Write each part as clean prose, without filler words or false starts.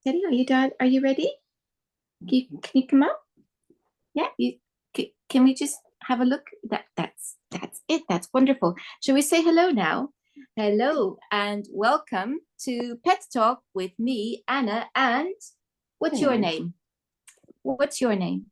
Teddy, are you done? Are you ready? Can you come up? Yeah, can we just have a look? That's it. That's wonderful. Shall we say hello now? Hello and welcome to Pet Talk with me, Anna, and what's your name? What's your name?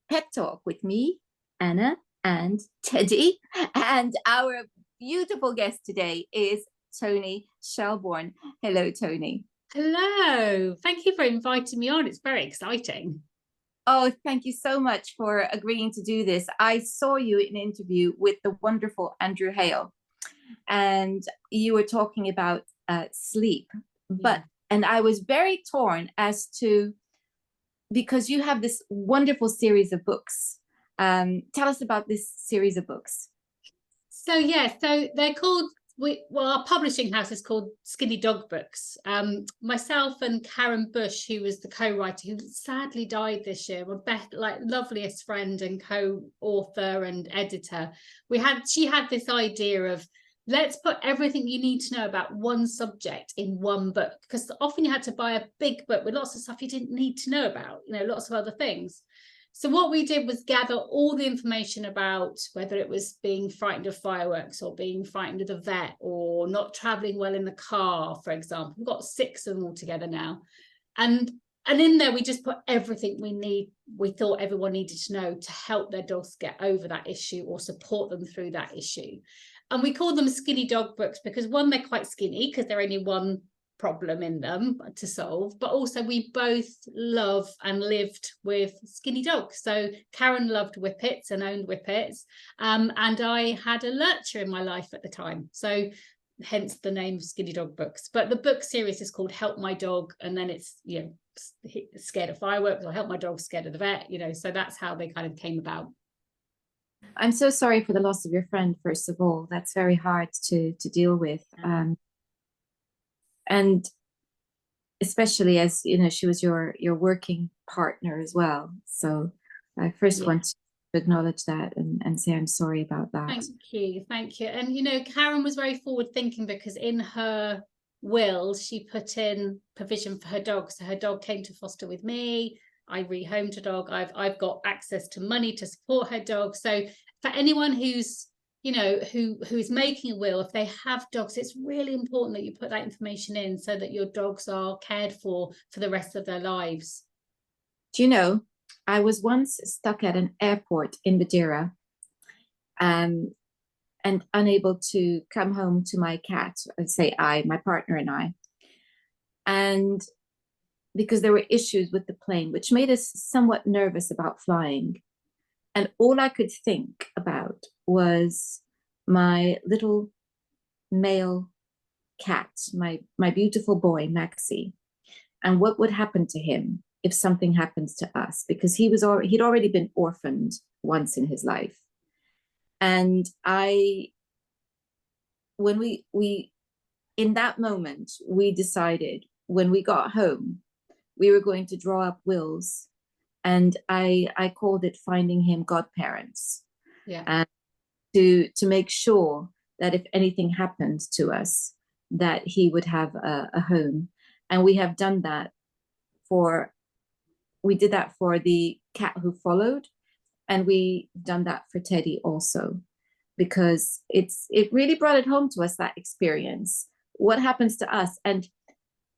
Pet Talk with me, Anna, and Teddy. And our beautiful guest today is Toni Shelbourne. Hello, Toni. Hello. Thank you for inviting me on. It's very exciting. Oh, thank you so much for agreeing to do this. I saw you in an interview with the wonderful Andrew Hale, and you were talking about sleep. And I was very torn as to, because you have this wonderful series of books. Tell us about this series of books. So they're called, our publishing house is called Skinny Dog Books. Myself and Karen Bush, who was the co-writer, who sadly died this year, my loveliest friend and co-author and editor. She had this idea of, let's put everything you need to know about one subject in one book, because often you had to buy a big book with lots of stuff you didn't need to know about, lots of other things. So what we did was gather all the information about whether it was being frightened of fireworks or being frightened of the vet or not traveling well in the car, for example. We've got 6 of them all together now. And in there, we just put everything we thought everyone needed to know to help their dogs get over that issue or support them through that issue. And we call them Skinny Dog Books because, one, they're quite skinny because they're only one problem in them to solve, but also we both love and lived with skinny dogs. So Karen loved Whippets and owned Whippets, and I had a lurcher in my life at the time, so hence the name Skinny Dog Books. But the book series is called Help My Dog, and then it's scared of fireworks, or Help My Dog Scared of the Vet, so that's how they kind of came about. I'm so sorry for the loss of your friend, first of all. That's very hard to deal with. And especially as she was your working partner as well. So I first want to acknowledge that and say I'm sorry about that. Thank you. And Karen was very forward thinking, because in her will she put in provision for her dog. So her dog came to foster with me. I rehomed a dog. I've got access to money to support her dog. So for anyone who's who is making a will, if they have dogs, it's really important that you put that information in so that your dogs are cared for the rest of their lives. Do you know, I was once stuck at an airport in Madeira, and unable to come home to my cat. I'd say my partner and I, and because there were issues with the plane, which made us somewhat nervous about flying. And all I could think about was my little male cat, my beautiful boy, Maxie, and what would happen to him if something happens to us, because he'd already been orphaned once in his life. And when we in that moment, we decided when we got home, we were going to draw up wills. And I called it Finding Him Godparents. And to make sure that if anything happened to us, that he would have a home. And we have done that we did that for the cat who followed, and we done that for Teddy also, because it really brought it home to us, that experience, what happens to us. And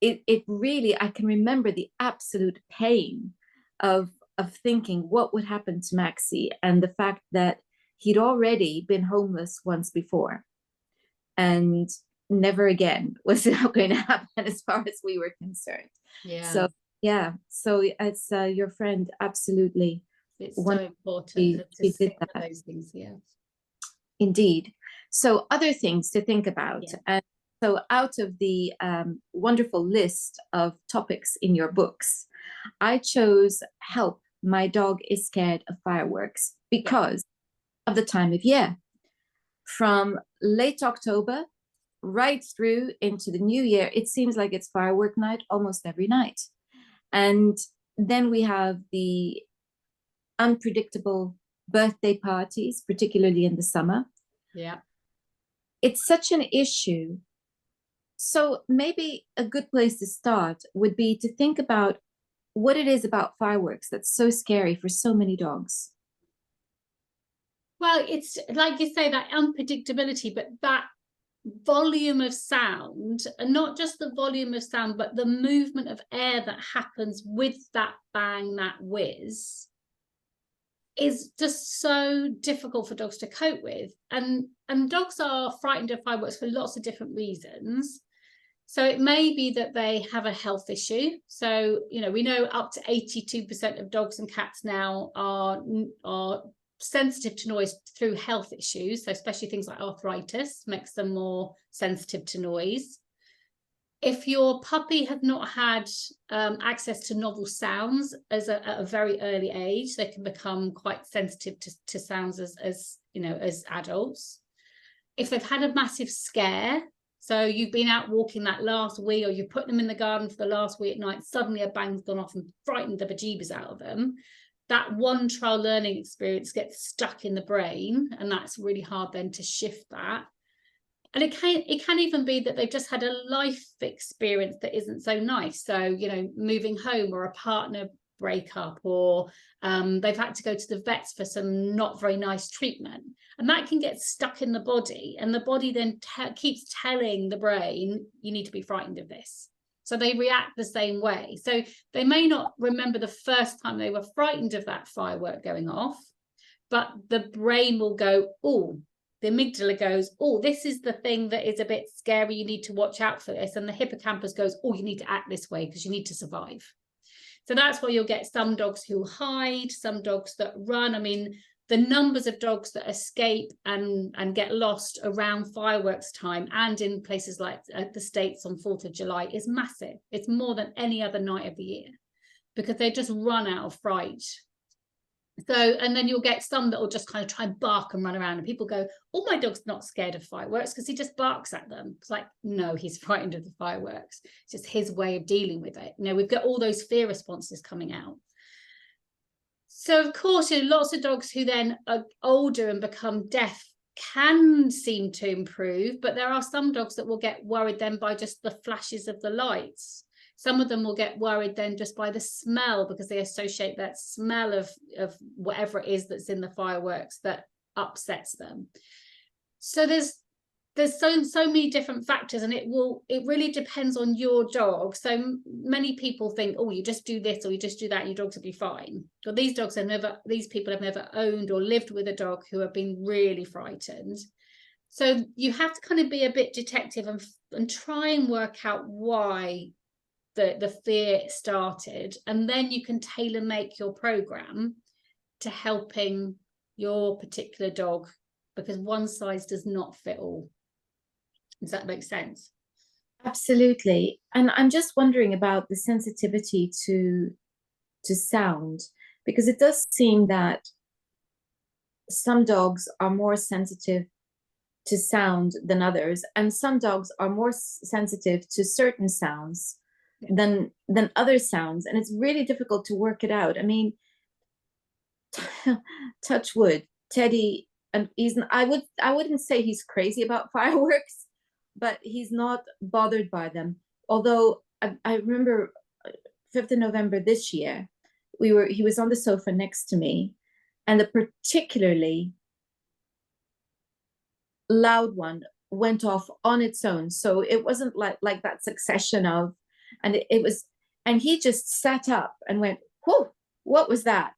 it really, I can remember the absolute pain of thinking what would happen to Maxie, and the fact that he'd already been homeless once before, and never again was it going to happen as far as we were concerned. So it's your friend, absolutely. It's so important to think of those things. Indeed. So other things to think about. And so out of the wonderful list of topics in your books, I chose Help My Dog Is Scared of Fireworks because of the time of year. From late October right through into the new year, it seems like it's firework night almost every night. And then we have the unpredictable birthday parties, particularly in the summer. it's such an issue. So maybe a good place to start would be to think about what it is about fireworks that's so scary for so many dogs. Well, it's like you say, that unpredictability, but that volume of sound, and not just the volume of sound, but the movement of air that happens with that bang, that whiz, is just so difficult for dogs to cope with. And dogs are frightened of fireworks for lots of different reasons. So it may be that they have a health issue. So, you know, we know up to 82% of dogs and cats now are sensitive to noise through health issues. So especially things like arthritis makes them more sensitive to noise. If your puppy has not had access to novel sounds at a very early age, they can become quite sensitive to sounds as you know, as adults. If they've had a massive scare, so you've been out walking that last wee, or you put them in the garden for the last wee at night, suddenly a bang's gone off and frightened the bejeebers out of them, that one trial learning experience gets stuck in the brain, and that's really hard then to shift that. And it can even be that they've just had a life experience that isn't so nice. So, you know, moving home, or a partner breakup, or they've had to go to the vets for some not very nice treatment, and that can get stuck in the body, and the body then keeps telling the brain, you need to be frightened of this. So they react the same way. So they may not remember the first time they were frightened of that firework going off, but the brain will go, oh, the amygdala goes, oh, this is the thing that is a bit scary, you need to watch out for this. And the hippocampus goes, oh, you need to act this way because you need to survive. So that's why you'll get some dogs who hide, some dogs that run. I mean, the numbers of dogs that escape and get lost around fireworks time, and in places like the States on 4th of July, is massive. It's more than any other night of the year, because they just run out of fright. So, and then you'll get some that will just kind of try and bark and run around, and people go, oh, my dog's not scared of fireworks because he just barks at them. It's like, no, he's frightened of the fireworks. It's just his way of dealing with it. You know, we've got all those fear responses coming out. So, of course, you know, lots of dogs who then are older and become deaf can seem to improve, but there are some dogs that will get worried then by just the flashes of the lights. Some of them will get worried then just by the smell, because they associate that smell of whatever it is that's in the fireworks that upsets them. So there's so many different factors, and it really depends on your dog. So many people think, oh, you just do this or you just do that, your dogs will be fine. But these people have never owned or lived with a dog who have been really frightened. So you have to kind of be a bit detective and try and work out why the fear started, and then you can tailor make your program to helping your particular dog, because one size does not fit all. Does that make sense? Absolutely. And I'm just wondering about the sensitivity to sound, because it does seem that some dogs are more sensitive to sound than others, and some dogs are more sensitive to certain sounds than other sounds, and it's really difficult to work it out. I mean, touch wood, Teddy, and I wouldn't say he's crazy about fireworks, but he's not bothered by them. Although I remember 5th of November this year, he was on the sofa next to me, and the particularly loud one went off on its own. So it wasn't like that succession of, and it was, and he just sat up and went, whoa, what was that?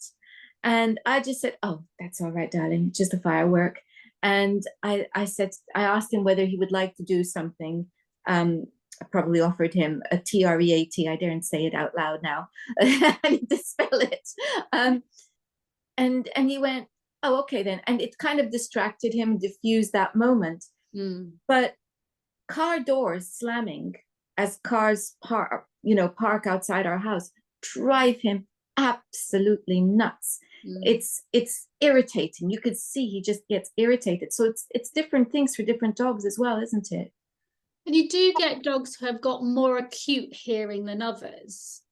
And I just said, oh, that's all right, darling, just a firework. And I asked him whether he would like to do something. I probably offered him a TREAT. I daren't say it out loud now. I need to spell it. And he went, oh, okay then. And it kind of distracted him, diffused that moment. But car doors slamming as cars park outside our house drive him absolutely nuts. It's irritating. You could see he just gets irritated. So it's different things for different dogs as well, isn't it? And you do get dogs who have got more acute hearing than others.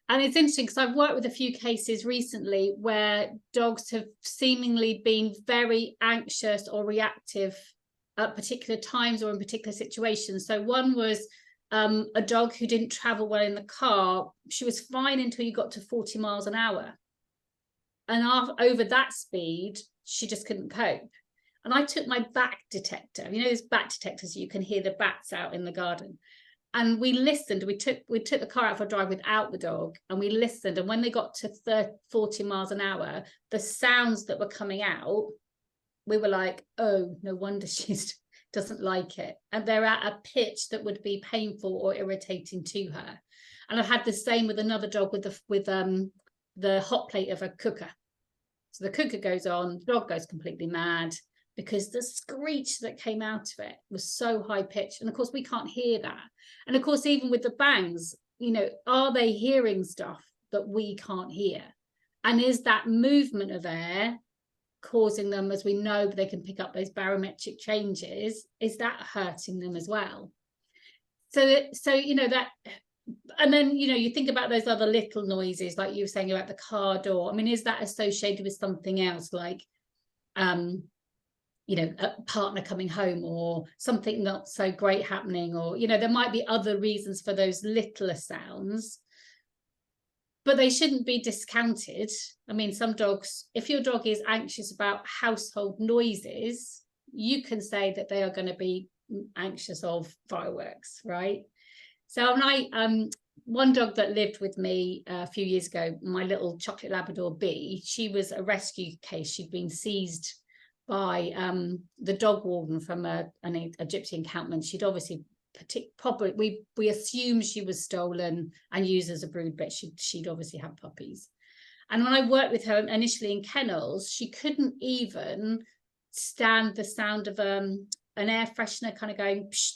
And it's interesting because I've worked with a few cases recently where dogs have seemingly been very anxious or reactive at particular times or in particular situations. So one was a dog who didn't travel well in the car. She was fine until you got to 40 miles an hour. And over that speed, she just couldn't cope. And I took my bat detector, you know, those bat detectors, you can hear the bats out in the garden. And we listened, we took the car out for a drive without the dog, and we listened. And when they got to 40 miles an hour, the sounds that were coming out, we were like, oh, no wonder she doesn't like it. And they're at a pitch that would be painful or irritating to her. And I've had the same with another dog with the hot plate of a cooker. So the cooker goes on, the dog goes completely mad because the screech that came out of it was so high pitched. And of course, we can't hear that. And of course, even with the bangs, you know, are they hearing stuff that we can't hear? And is that movement of air causing them, as we know, they can pick up those barometric changes, is that hurting them as well? So you know, that, and then, you know, you think about those other little noises, like you were saying about the car door. I mean, is that associated with something else, like you know, a partner coming home or something not so great happening, or, you know, there might be other reasons for those littler sounds, but they shouldn't be discounted. I mean, some dogs, if your dog is anxious about household noises, you can say that they are going to be anxious of fireworks, right? So one dog that lived with me a few years ago, my little chocolate Labrador B, she was a rescue case. She'd been seized by the dog warden from a gypsy encampment. She'd obviously probably, we assume she was stolen and used as a brood, but she'd obviously had puppies. And when I worked with her initially in kennels, she couldn't even stand the sound of an air freshener kind of going psh,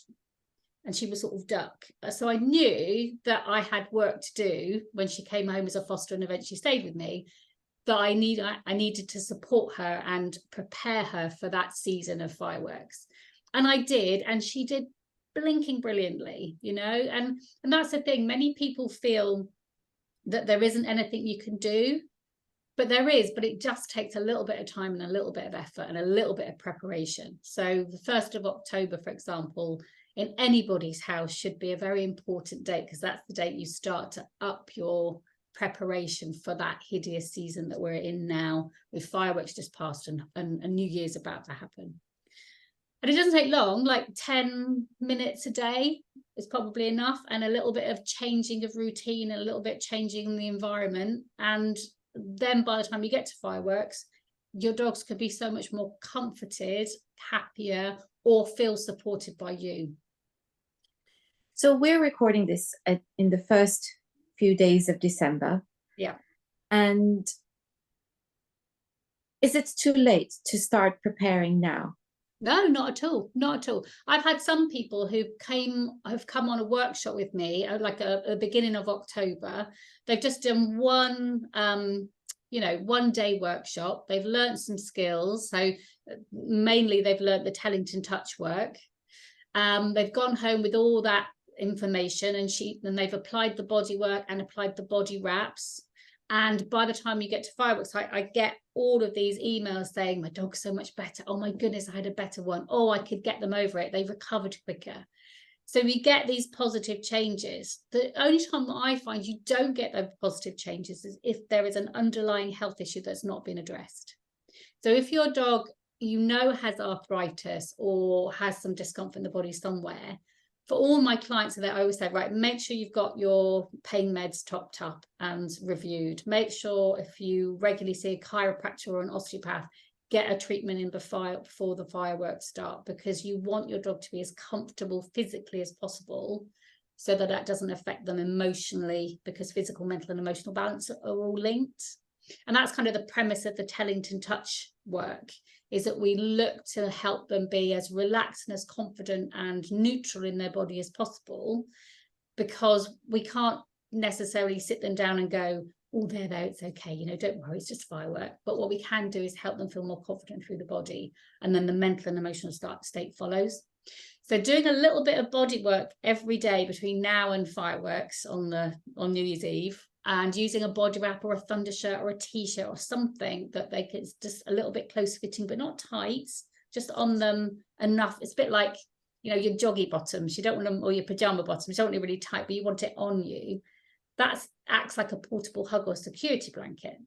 and she was sort of duck. So I knew that I had work to do when she came home as a foster and eventually stayed with me, that I needed to support her and prepare her for that season of fireworks. And I did, and she did blinking brilliantly, you know. And that's the thing, many people feel that there isn't anything you can do, but there is, but it just takes a little bit of time and a little bit of effort and a little bit of preparation. So the 1st of October, for example, in anybody's house should be a very important date, because that's the date you start to up your preparation for that hideous season that we're in now, with fireworks just passed and New Year's about to happen. And it doesn't take long, like 10 minutes a day is probably enough, and a little bit of changing of routine, a little bit changing the environment. And then by the time you get to fireworks, your dogs could be so much more comforted, happier, or feel supported by you. So we're recording this in the first few days of December. Yeah. And is it too late to start preparing now? No, not at all. Not at all. I've had some people who have come on a workshop with me, like a beginning of October. They've just done one, you know, 1-day workshop. They've learned some skills. So mainly they've learned the Tellington touch work. They've gone home with all that information, and they've applied the body work and applied the body wraps. And by the time you get to fireworks, I get all of these emails saying, my dog's so much better. Oh my goodness, I had a better one. Oh, I could get them over it. They've recovered quicker. So we get these positive changes. The only time that I find you don't get those positive changes is if there is an underlying health issue that's not been addressed. So if your dog, you know, has arthritis or has some discomfort in the body somewhere, for all my clients, I always say, right, make sure you've got your pain meds topped up and reviewed. Make sure if you regularly see a chiropractor or an osteopath, get a treatment in before the fireworks start, because you want your dog to be as comfortable physically as possible, so that that doesn't affect them emotionally, because physical, mental and emotional balance are all linked. And that's kind of the premise of the Tellington touch work, is that we look to help them be as relaxed and as confident and neutral in their body as possible, because we can't necessarily sit them down and go, oh, there, it's okay, you know, don't worry, it's just firework. But what we can do is help them feel more confident through the body, and then the mental and emotional state follows. So doing a little bit of body work every day between now and fireworks on New Year's Eve, and using a body wrap or a thunder shirt or a t-shirt or something that it's just a little bit close fitting but not tight, just on them enough. It's a bit like, you know, your joggy bottoms. You don't want them, or your pajama bottoms. You don't want it really tight, but you want it on you. That acts like a portable hug or security blanket.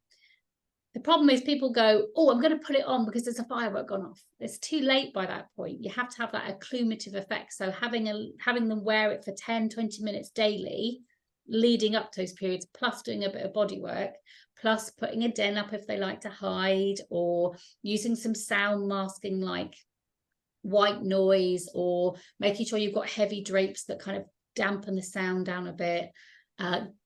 The problem is people go, oh, I'm going to put it on because there's a firework gone off. It's too late by that point. You have to have that accumulative effect. So having them wear it for 10, 20 minutes daily, leading up to those periods, plus doing a bit of body work, plus putting a den up if they like to hide, or using some sound masking like white noise, or making sure you've got heavy drapes that kind of dampen the sound down a bit,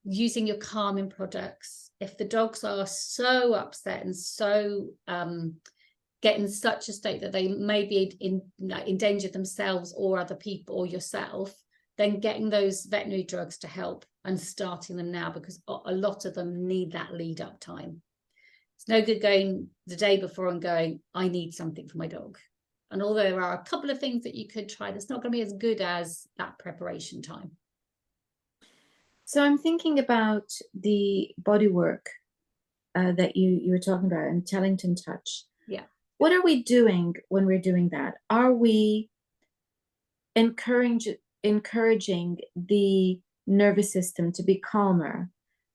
using your calming products. If the dogs are so upset and so get in such a state that they may be in danger themselves or other people or yourself, then getting those veterinary drugs to help and starting them now, because a lot of them need that lead up time. It's no good going the day before and going, I need something for my dog. And although there are a couple of things that you could try, that's not going to be as good as that preparation time. So I'm thinking about the body work that you were talking about, and Tellington touch. Yeah. What are we doing when we're doing that? Are we encouraging the nervous system to be calmer?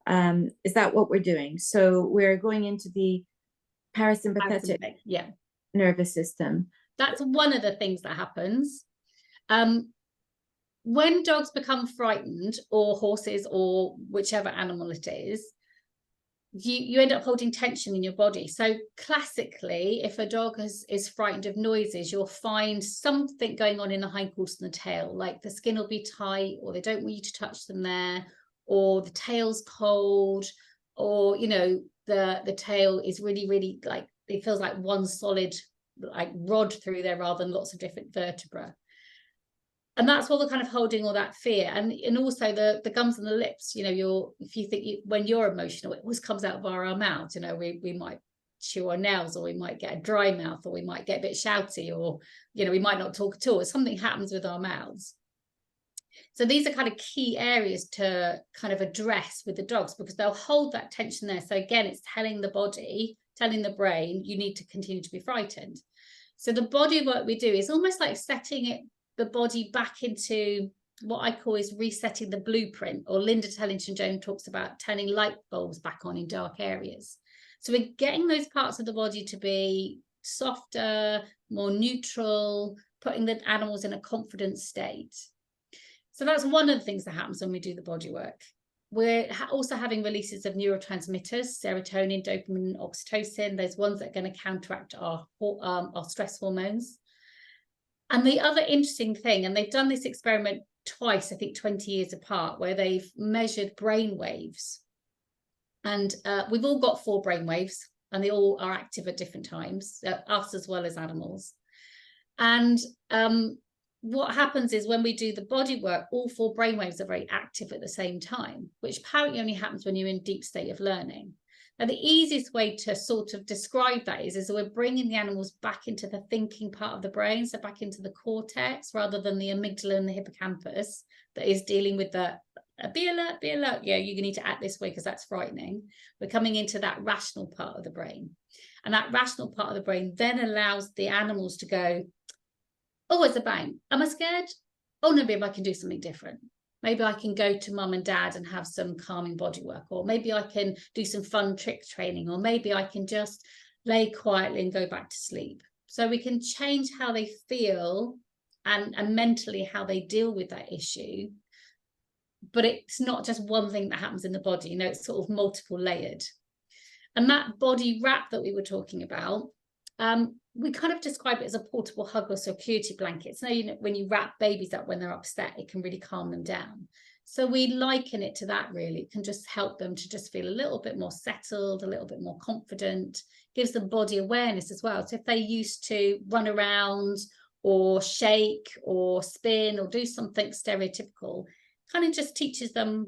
Is that what we're doing? So we're going into the parasympathetic nervous system. That's one of the things that happens. When dogs become frightened, or horses, or whichever animal it is, you end up holding tension in your body. So classically, if a dog is frightened of noises, you'll find something going on in the hindquarters and the tail, like the skin will be tight, or they don't want you to touch them there, or the tail's cold, or, you know, the tail is really, really like, it feels like one solid like rod through there rather than lots of different vertebrae. And that's all the kind of holding all that fear. And also the gums and the lips, you know, if you think when you're emotional, it always comes out via our mouths. You know, we might chew our nails, or we might get a dry mouth, or we might get a bit shouty, or, you know, we might not talk at all. Something happens with our mouths. So these are kind of key areas to kind of address with the dogs, because they'll hold that tension there. So again, it's telling the body, telling the brain, you need to continue to be frightened. So the body work we do is almost like setting the body back into what I call is resetting the blueprint, or Linda Tellington-Jones talks about turning light bulbs back on in dark areas. So we're getting those parts of the body to be softer, more neutral, putting the animals in a confident state. So that's one of the things that happens when we do the body work. We're also having releases of neurotransmitters, serotonin, dopamine, oxytocin, those ones that are going to counteract our stress hormones. And the other interesting thing, and they've done this experiment twice, I think 20 years apart, where they've measured brain waves. And we've all got 4 brain waves, and they all are active at different times, us as well as animals. And what happens is when we do the body work, all 4 brain waves are very active at the same time, which apparently only happens when you're in a deep state of learning. Now, the easiest way to sort of describe that is we're bringing the animals back into the thinking part of the brain, so back into the cortex, rather than the amygdala and the hippocampus that is dealing with the be alert, yeah, you need to act this way because that's frightening. We're coming into that rational part of the brain. And that rational part of the brain then allows the animals to go, oh, it's a bang. Am I scared? Oh, no, maybe I can do something different. Maybe I can go to mum and dad and have some calming body work, or maybe I can do some fun trick training, or maybe I can just lay quietly and go back to sleep. So we can change how they feel and mentally how they deal with that issue. But it's not just one thing that happens in the body, you know, it's sort of multiple layered. And that body wrap that we were talking about, we kind of describe it as a portable hug or security blanket. So, you know, when you wrap babies up when they're upset, it can really calm them down. So we liken it to that, really. It can just help them to just feel a little bit more settled, a little bit more confident, gives them body awareness as well. So if they used to run around or shake or spin or do something stereotypical, kind of just teaches them,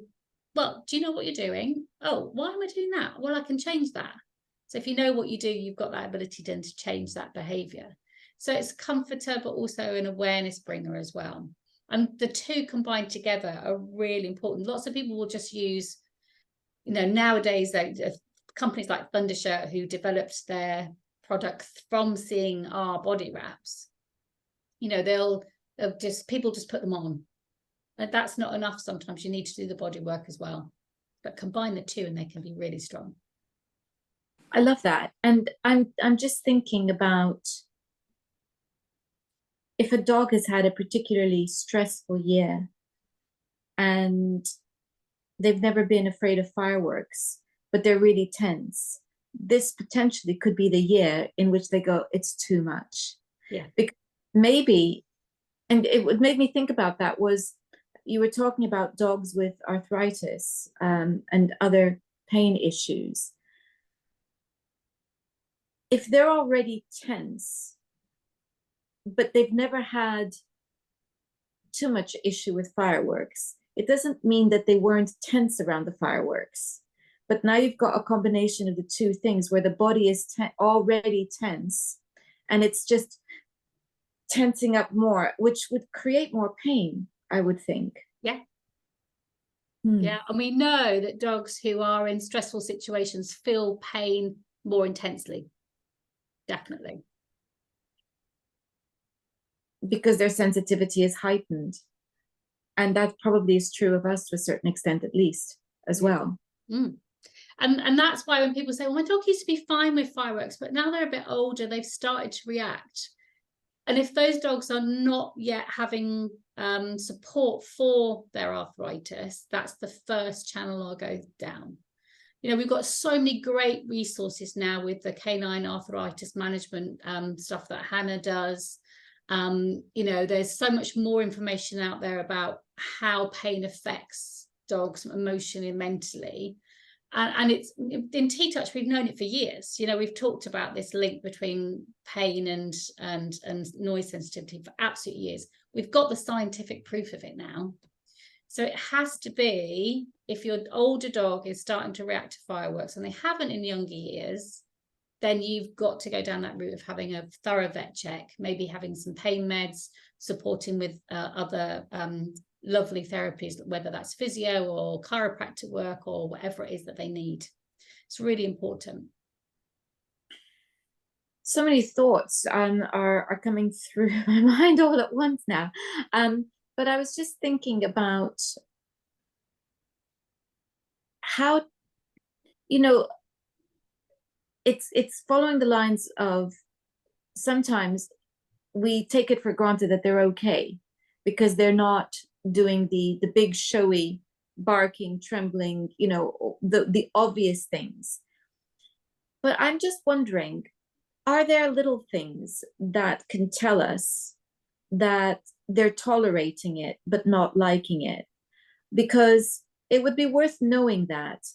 well, do you know what you're doing? Oh, why am I doing that? Well, I can change that. So if you know what you do, you've got that ability then to change that behavior. So it's a comforter, but also an awareness bringer as well. And the two combined together are really important. Lots of people will just use, you know, nowadays, companies like Thundershirt, who developed their product from seeing our body wraps, you know, they'll just, people just put them on. And that's not enough. Sometimes you need to do the body work as well, but combine the two and they can be really strong. I love that. And I'm just thinking about if a dog has had a particularly stressful year and they've never been afraid of fireworks, but they're really tense, this potentially could be the year in which they go, it's too much. Yeah. Because maybe, and it would make me think about that, was you were talking about dogs with arthritis and other pain issues. If they're already tense, but they've never had too much issue with fireworks, it doesn't mean that they weren't tense around the fireworks. But now you've got a combination of the two things where the body is already tense and it's just tensing up more, which would create more pain, I would think. Yeah. Yeah. And we know that dogs who are in stressful situations feel pain more intensely. Definitely. Because their sensitivity is heightened. And that probably is true of us to a certain extent, at least, as well. And that's why when people say, well, my dog used to be fine with fireworks, but now they're a bit older, they've started to react. And if those dogs are not yet having support for their arthritis, that's the first channel I'll go down. You know, we've got so many great resources now with the canine arthritis management stuff that Hannah does. You know, there's so much more information out there about how pain affects dogs emotionally and mentally. And it's in T-Touch, we've known it for years. You know, we've talked about this link between pain and noise sensitivity for absolute years. We've got the scientific proof of it now. So it has to be, if your older dog is starting to react to fireworks and they haven't in younger years, then you've got to go down that route of having a thorough vet check, maybe having some pain meds, supporting with other lovely therapies, whether that's physio or chiropractic work or whatever it is that they need. It's really important. So many thoughts are coming through my mind all at once now. But I was just thinking about how, you know, it's following the lines of sometimes we take it for granted that they're okay because they're not doing the big showy barking, trembling, you know, the obvious things. But I'm just wondering, are there little things that can tell us that they're tolerating it but not liking it? Because it would be worth knowing that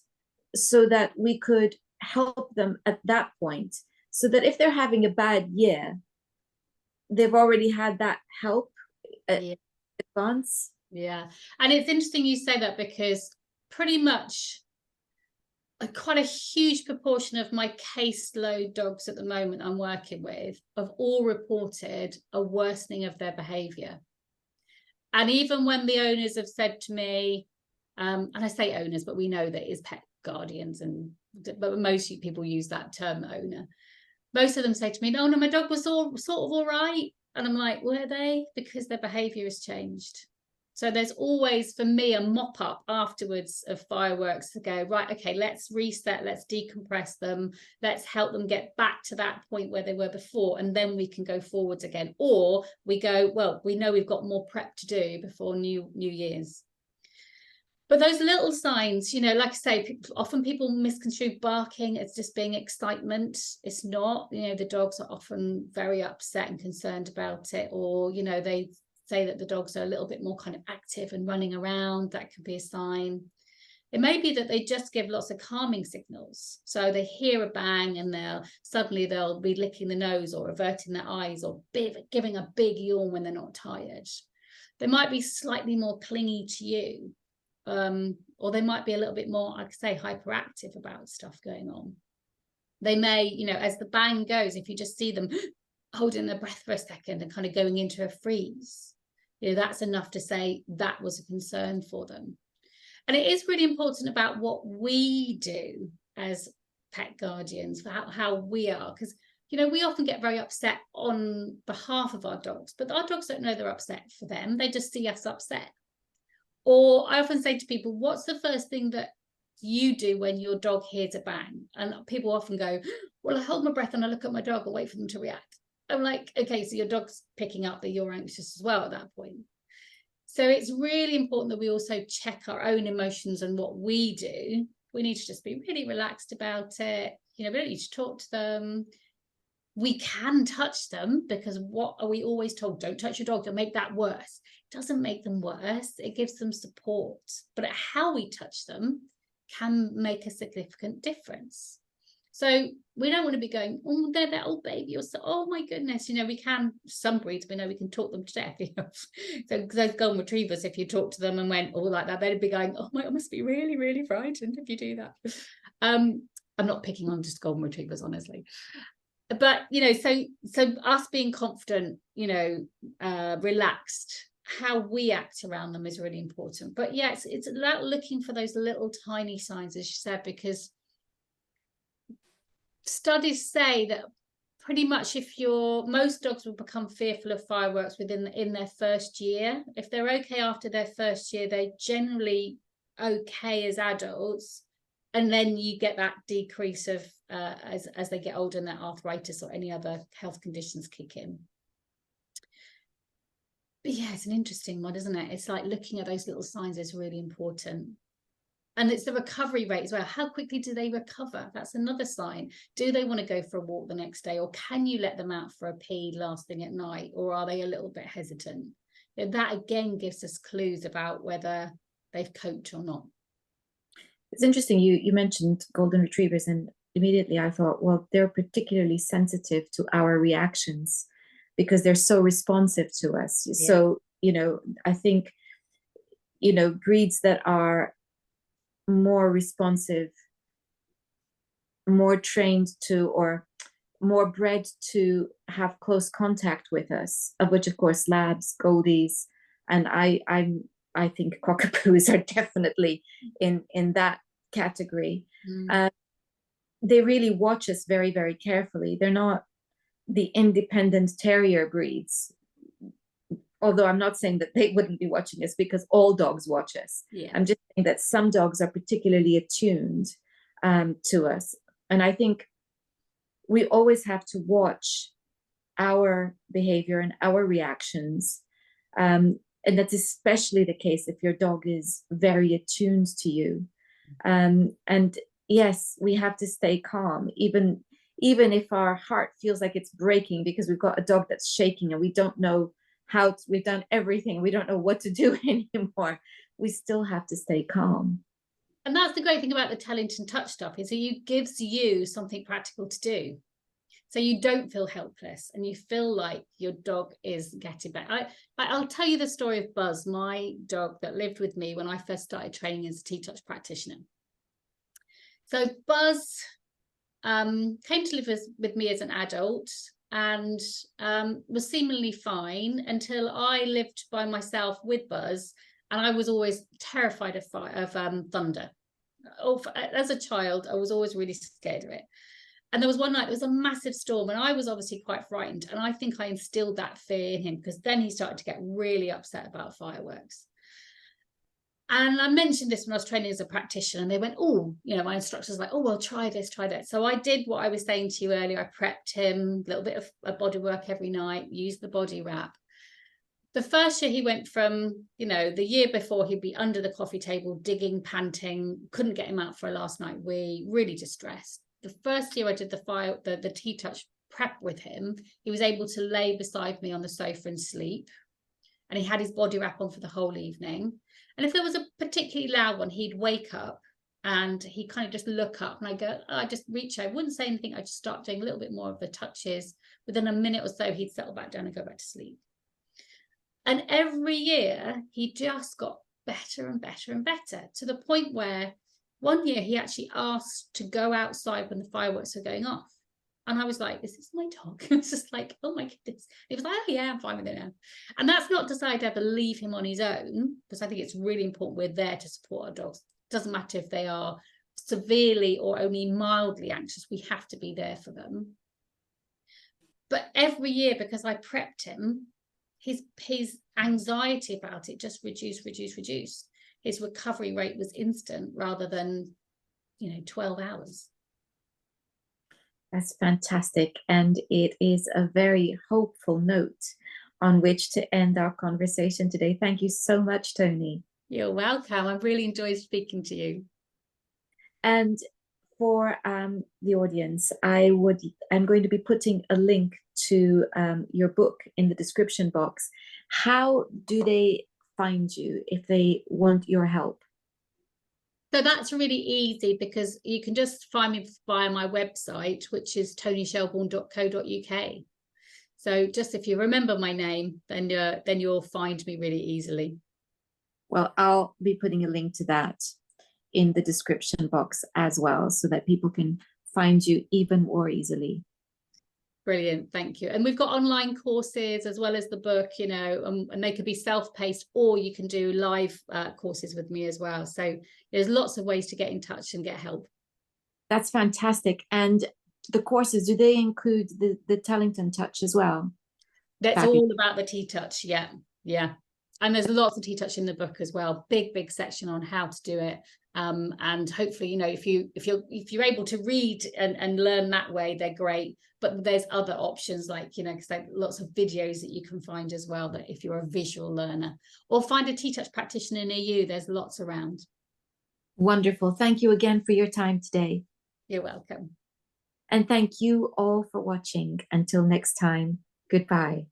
so that we could help them at that point, so that if they're having a bad year, they've already had that help advance. Yeah. And it's interesting you say that, because pretty much quite a huge proportion of my caseload dogs at the moment I'm working with have all reported a worsening of their behavior. And even when the owners have said to me, and I say owners, but we know that it is pet guardians, but most people use that term owner. Most of them say to me, no, my dog was all sort of all right. And I'm like, were they? Because their behavior has changed. So there's always, for me, a mop up afterwards of fireworks to go, right, okay, let's reset, let's decompress them, let's help them get back to that point where they were before, and then we can go forwards again. Or we go, well, we know we've got more prep to do before New Year's. But those little signs, you know, like I say, often people misconstrue barking as just being excitement. It's not. You know, the dogs are often very upset and concerned about it, or, you know, they say that the dogs are a little bit more kind of active and running around. That could be a sign. It may be that they just give lots of calming signals. So they hear a bang and they'll be licking the nose or averting their eyes or giving a big yawn when they're not tired. They might be slightly more clingy to you. Or they might be a little bit more, like I say, hyperactive about stuff going on. They may, you know, as the bang goes, if you just see them holding their breath for a second and kind of going into a freeze, you know, that's enough to say that was a concern for them. And it is really important about what we do as pet guardians, for how we are, because you know, we often get very upset on behalf of our dogs, but our dogs don't know they're upset for them. They just see us upset. Or I often say to people, what's the first thing that you do when your dog hears a bang? And people often go, well, I hold my breath and I look at my dog and wait for them to react. I'm like, okay, so your dog's picking up that you're anxious as well at that point. So it's really important that we also check our own emotions and what we do. We need to just be really relaxed about it. You know, we don't need to talk to them. We can touch them, because what are we always told? Don't touch your dog, don't make that worse. It doesn't make them worse, it gives them support. But how we touch them can make a significant difference. So we don't want to be going, oh, they're that old baby, or so, oh my goodness. You know, we can, some breeds, we know we can talk them to death. You know? So those golden retrievers, if you talk to them and went all like that, they'd be going, oh my, I must be really, really frightened if you do that. I'm not picking on just golden retrievers, honestly. But, you know, so us being confident, you know, relaxed, how we act around them is really important. But yeah, it's about looking for those little tiny signs, as you said, because studies say that pretty much most dogs will become fearful of fireworks in their first year. If they're okay after their first year, they're generally okay as adults. And then you get that decrease of as they get older and their arthritis or any other health conditions kick in. But yeah, it's an interesting one, isn't it? It's like looking at those little signs is really important. And it's the recovery rate as well. How quickly do they recover? That's another sign. Do they want to go for a walk the next day? Or can you let them out for a pee last thing at night? Or are they a little bit hesitant? You know, that again gives us clues about whether they've coped or not. It's interesting you mentioned golden retrievers, and immediately I thought, well, they're particularly sensitive to our reactions because they're so responsive to us. Yeah. So, you know, I think, you know, breeds that are more responsive, more trained to, or more bred to have close contact with us, of which of course labs, goldies, and I think cockapoos are definitely in that category. They really watch us very, very carefully. They're not the independent terrier breeds, although I'm not saying that they wouldn't be watching us, because all dogs watch us. Yeah. I'm just saying that some dogs are particularly attuned to us. And I think we always have to watch our behavior and our reactions. And that's especially the case if your dog is very attuned to you. And yes, we have to stay calm, even if our heart feels like it's breaking because we've got a dog that's shaking and we don't know we've done everything, we don't know what to do anymore. We still have to stay calm. And that's the great thing about the Tellington Touch stuff, is it gives you something practical to do. So you don't feel helpless and you feel like your dog is getting better. I'll tell you the story of Buzz, my dog that lived with me when I first started training as a T-Touch practitioner. So Buzz came to live with me as an adult and was seemingly fine until I lived by myself with Buzz, and I was always terrified of thunder. As a child, I was always really scared of it. And there was one night, there was a massive storm, and I was obviously quite frightened. And I think I instilled that fear in him, because then he started to get really upset about fireworks. And I mentioned this when I was training as a practitioner, and they went, oh, you know, my instructors were like, oh, well, try this, try that. So I did what I was saying to you earlier. I prepped him, a little bit of body work every night, used the body wrap. The first year he went from, you know, the year before he'd be under the coffee table, digging, panting, couldn't get him out for a last night wee, really distressed. The first year I did the T-Touch prep with him, he was able to lay beside me on the sofa and sleep. And he had his body wrap on for the whole evening. And if there was a particularly loud one, he'd wake up and he'd kind of just look up, and I just reach out, wouldn't say anything. I just start doing a little bit more of the touches. Within a minute or so, he'd settle back down and go back to sleep. And every year he just got better and better and better, to the point where one year he actually asked to go outside when the fireworks were going off. And I was like, is this my dog? It's just like, oh my goodness. He was like, oh yeah, I'm fine with it now. And that's not to say I'd ever leave him on his own, because I think it's really important we're there to support our dogs. It doesn't matter if they are severely or only mildly anxious, we have to be there for them. But every year, because I prepped him, his anxiety about it just reduced. His recovery rate was instant rather than, 12 hours. That's fantastic. And it is a very hopeful note on which to end our conversation today. Thank you so much, Toni. You're welcome. I've really enjoyed speaking to you. And for the audience, I'm going to be putting a link to your book in the description box. How do they find you if they want your help? So that's really easy, because you can just find me via my website, which is tonishelbourne.co.uk. So just if you remember my name, then you'll find me really easily. Well, I'll be putting a link to that in the description box as well, so that people can find you even more easily. Brilliant, thank you. And we've got online courses as well as the book, and they could be self-paced, or you can do live courses with me as well. So there's lots of ways to get in touch and get help. That's fantastic. And the courses, do they include the Tellington touch as well? That's all about the T-touch. Yeah. And there's lots of T-touch in the book as well. Big section on how to do it. And hopefully, if you're able to read and learn that way, they're great. But there's other options, like, because there's lots of videos that you can find as well, that if you're a visual learner, or find a T-touch practitioner near you, there's lots around. Wonderful. Thank you again for your time today. You're welcome. And thank you all for watching. Until next time, goodbye.